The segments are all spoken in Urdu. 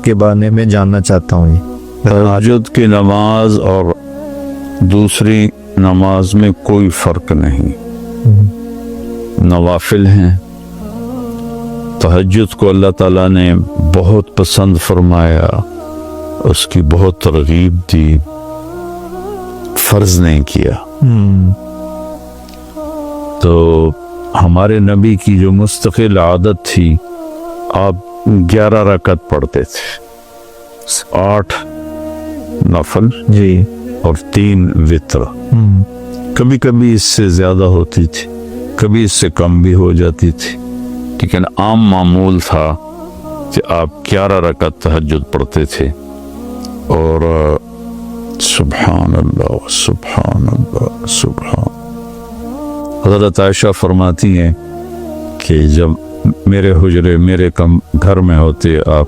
کے بارے میں جاننا چاہتا ہوں. تہجد کی نماز اور دوسری نماز میں کوئی فرق نہیں، نوافل ہیں. تہجد کو اللہ تعالیٰ نے بہت پسند فرمایا، اس کی بہت ترغیب دی، فرض نہیں کیا. تو ہمارے نبی کی جو مستقل عادت تھی، آپ 11 رکعت پڑھتے تھے، 8 نفل جی اور 3 وتر. کبھی کبھی اس سے زیادہ ہوتی تھی، کبھی اس سے کم بھی ہو جاتی تھی، لیکن عام معمول تھا کہ آپ 11 رکعت تہجد پڑھتے تھے. اور سبحان اللہ سبحان اللہ سبحان. حضرت عائشہ فرماتی ہیں کہ جب میرے حجرے میرے گھر میں ہوتے آپ،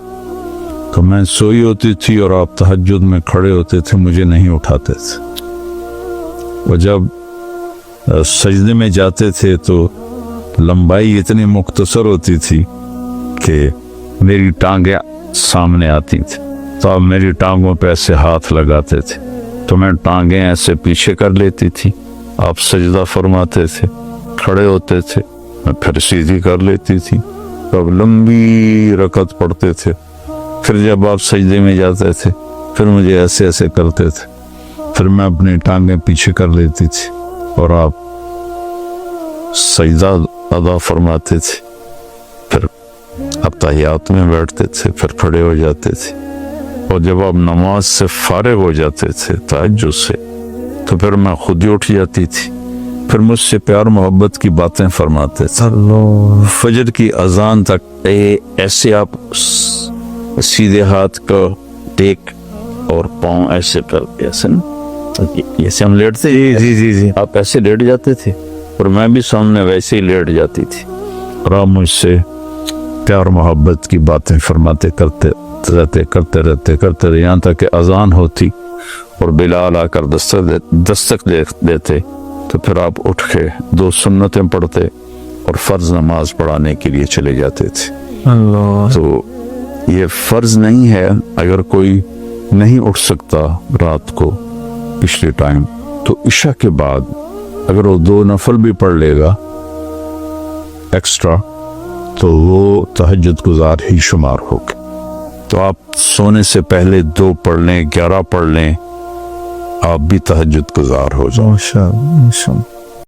تو میں سوئی ہوتی تھی اور آپ تہجد میں کھڑے ہوتے تھے، مجھے نہیں اٹھاتے تھے. اور جب سجدے میں جاتے تھے تو لمبائی اتنی مختصر ہوتی تھی کہ میری ٹانگیں سامنے آتی تھی، تو آپ میری ٹانگوں پہ ایسے ہاتھ لگاتے تھے، تو میں ٹانگیں ایسے پیچھے کر لیتی تھی. آپ سجدہ فرماتے تھے، کھڑے ہوتے تھے، میں پھر سیدھی کر لیتی تھی. تو اب لمبی رکعت پڑھتے تھے. پھر جب آپ سجدے میں جاتے تھے، پھر مجھے ایسے ایسے کرتے تھے، پھر میں اپنی ٹانگیں پیچھے کر لیتی تھی اور آپ سجدہ ادا فرماتے تھے. پھر اب تحیات میں بیٹھتے تھے، پھر کھڑے ہو جاتے تھے. اور جب آپ نماز سے فارغ ہو جاتے تھے تہجد سے، تو پھر میں خود ہی اٹھ جاتی تھی، پھر مجھ سے پیار محبت کی باتیں فرماتے تھے. فجر کی اذان تک ایسے آپ سیدھے ہاتھ کو ٹیک اور پاؤں ایسے کر کے، ایسے ہم لیٹتے تھے، جی آپ ایسے لیٹ جاتے تھے اور میں بھی سامنے ویسے ہی لیٹ جاتی تھی. اور آپ مجھ سے پیار محبت کی باتیں فرماتے کرتے رہتے یہاں تک کہ اذان ہوتی اور بلال آ کر دستک دیتے، تو پھر آپ اٹھ کے 2 سنتیں پڑھتے اور فرض نماز پڑھانے کے لیے چلے جاتے تھے. تو یہ فرض نہیں ہے. اگر کوئی نہیں اٹھ سکتا رات کو پچھلے ٹائم، تو عشاء کے بعد اگر وہ 2 نفل بھی پڑھ لے گا ایکسٹرا، تو وہ تہجد گزار ہی شمار ہوگا. تو آپ سونے سے پہلے 2 پڑھ لیں، 11 پڑھ لیں، آپ بھی تہجد گزار ہو جائیں. ماشاءاللہ.